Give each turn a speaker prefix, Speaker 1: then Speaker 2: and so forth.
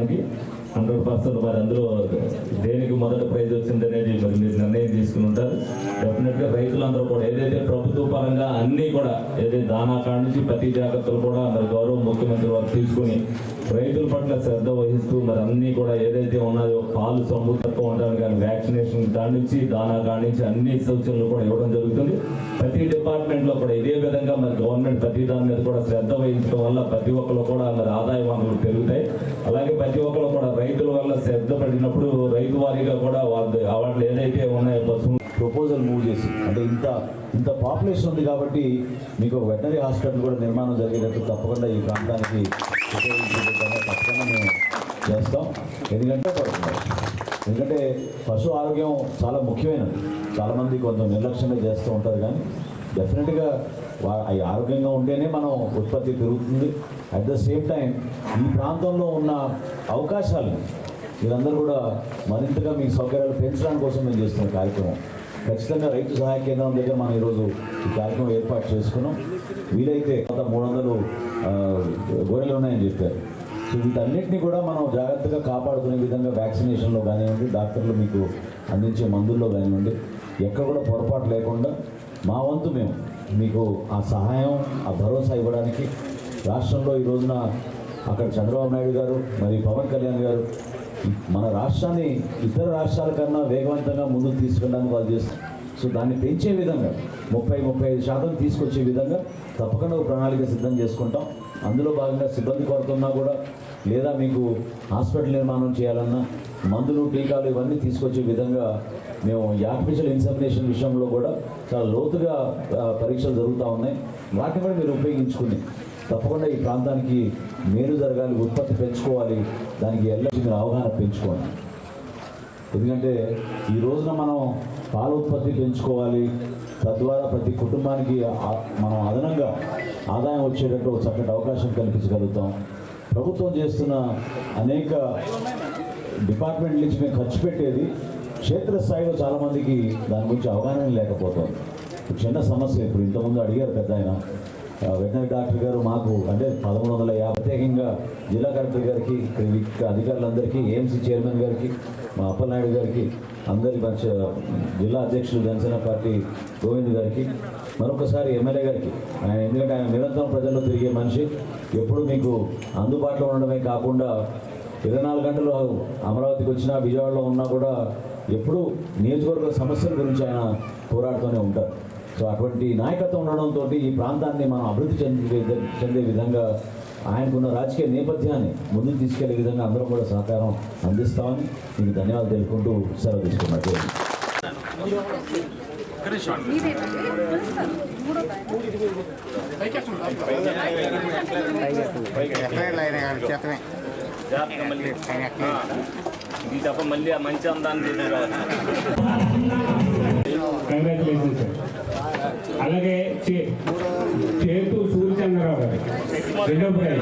Speaker 1: మనకి 100% మరి అందులో దేనికి మొదటి ప్రైజ్ వచ్చింది అనేది మరి మీరు నిర్ణయం తీసుకుని ఉంటారు. డెఫినెట్గా రైతులందరూ కూడా ఏదైతే ప్రభుత్వ పరంగా అన్నీ కూడా ఏదైతే దానా కాడ నుంచి ప్రతి జాగ్రత్తలు కూడా మరి గౌరవ ముఖ్యమంత్రి వారు తీసుకుని రైతుల పట్ల శ్రద్ధ వహిస్తూ మరి అన్నీ కూడా ఏదైతే ఉన్నాయో పాలు సమృద్ధిగా ఉండడానికి కానీ వ్యాక్సినేషన్ కాడి నుంచి దానా కాడి నుంచి అన్ని సూచనలు కూడా ఇవ్వడం జరుగుతుంది. ప్రతి డిపార్ట్మెంట్లో కూడా ఇదే విధంగా మరి గవర్నమెంట్ ప్రతి దాని మీద కూడా శ్రద్ధ వహించడం వల్ల ప్రతి ఒక్కరు కూడా మరి ఆదాయ వనరులు పెరుగుతాయి. అలాగే ప్రతి ఒక్కరు కూడా రైతుల వల్ల శ్రద్ధ పడినప్పుడు రైతు వారీగా కూడా వాళ్ళు ఏదైతే ఉన్నాయో పశువులు
Speaker 2: ప్రపోజల్ మూవ్ చేసి అంటే ఇంత పాపులేషన్ ఉంది కాబట్టి మీకు ఒక వెటనరీ హాస్పిటల్ కూడా నిర్మాణం జరిగేటట్టు తప్పకుండా ఈ ప్రాంతానికి ఉపయోగించేటట్టుగా తప్పకుండా మేము చేస్తాం. ఎందుకంటే పశు ఆరోగ్యం చాలా ముఖ్యమైనది. చాలామంది కొంత నిర్లక్ష్యంగా చేస్తూ ఉంటారు, కానీ డెఫినెట్గా అవి ఆరోగ్యంగా ఉంటేనే మనం ఉత్పత్తి పెరుగుతుంది. అట్ ద సేమ్ టైం ఈ ప్రాంతంలో ఉన్న అవకాశాలను మీరందరూ కూడా మరింతగా మీ సౌకర్యాలు పెంచడానికి కోసం మేము చేస్తున్న కార్యక్రమం. ఖచ్చితంగా రైతు సహాయ కేంద్రం దగ్గర మనం ఈరోజు ఈ కార్యక్రమం ఏర్పాటు చేసుకున్నాం. వీలైతే 300 గొర్రెలు ఉన్నాయని చెప్పారు. సో వీటన్నిటిని కూడా మనం జాగ్రత్తగా కాపాడుకునే విధంగా వ్యాక్సినేషన్లో కానివ్వండి, డాక్టర్లు మీకు అందించే మందుల్లో కానివ్వండి, ఎక్కడ కూడా పొరపాటు లేకుండా మా వంతు మేము మీకు ఆ సహాయం, ఆ భరోసా ఇవ్వడానికి రాష్ట్రంలో ఈ రోజున అక్కడ చంద్రబాబు నాయుడు గారు మరి పవన్ కళ్యాణ్ గారు మన రాష్ట్రాన్ని ఇతర రాష్ట్రాల కన్నా వేగవంతంగా ముందుకు తీసుకెళ్ళడానికి వాళ్ళు చేస్తారు. సో దాన్ని పెంచే విధంగా 30-35% తీసుకొచ్చే విధంగా తప్పకుండా ఒక ప్రణాళిక సిద్ధం చేసుకుంటాం. అందులో భాగంగా సిబ్బంది కొరత ఉన్నా కూడా, లేదా మీకు హాస్పిటల్ నిర్మాణం చేయాలన్నా మందులు, టీకాలు ఇవన్నీ తీసుకొచ్చే విధంగా మేము ఆర్టిఫిషియల్ ఇన్సెమినేషన్ విషయంలో కూడా చాలా లోతుగా పరీక్షలు జరుగుతూ ఉన్నాయి. వాటిని కూడా మీరు ఉపయోగించుకుని తప్పకుండా ఈ ప్రాంతానికి మేలు జరగాలి, ఉత్పత్తి పెంచుకోవాలి, దానికి మీరు అవగాహన పెంచుకోవాలి. ఎందుకంటే ఈ రోజున మనం పాల ఉత్పత్తి పెంచుకోవాలి, తద్వారా ప్రతి కుటుంబానికి మనం అదనంగా ఆదాయం వచ్చేటట్టు చక్కటి అవకాశం కల్పించగలుగుతాం. ప్రభుత్వం చేస్తున్న అనేక డిపార్ట్మెంట్ నుంచి మేము ఖర్చు పెట్టేది క్షేత్రస్థాయిలో చాలామందికి దాని గురించి అవగాహన లేకపోతుంది. చిన్న సమస్య ఇప్పుడు ఇంతకుముందు అడిగారు పెద్ద ఆయన వెటనరీ డాక్టర్ గారు మాకు అంటే 1150 ప్రత్యేకంగా జిల్లా కలెక్టర్ గారికి, అధికారులందరికీ, ఏఎంసీ చైర్మన్ గారికి, మా అప్పలనాయుడు గారికి, అందరి జిల్లా అధ్యక్షులు జనసేన పార్టీ గోవింద్ గారికి, మరొకసారి ఎమ్మెల్యే గారికి, ఆయన ఎందుకంటే ఆయన నిరంతరం ప్రజల్లో తిరిగే మనిషి, ఎప్పుడు మీకు అందుబాటులో ఉండడమే కాకుండా 24 గంటలు అమరావతికి వచ్చినా విజయవాడలో ఉన్నా కూడా ఎప్పుడూ నియోజకవర్గ సమస్యల గురించి ఆయన పోరాడుతూనే ఉంటారు. సో అటువంటి నాయకత్వం ఉండడంతో ఈ ప్రాంతాన్ని మనం అభివృద్ధి చెందే విధంగా ఆయనకున్న రాజకీయ నేపథ్యాన్ని ముందుకు తీసుకెళ్లే విధంగా అందరం కూడా సహకారం అందిస్తామని మీకు ధన్యవాదాలు తెలుపుకుంటూ సెలవు తీసుకున్నట్టు.
Speaker 1: మళ్ళీ మంచి అందాన్ని
Speaker 3: కంగ్రాచులేషన్ సార్. అలాగే చేతు సూర్యచంద్రరావు గారు 2వ ప్రైజ్.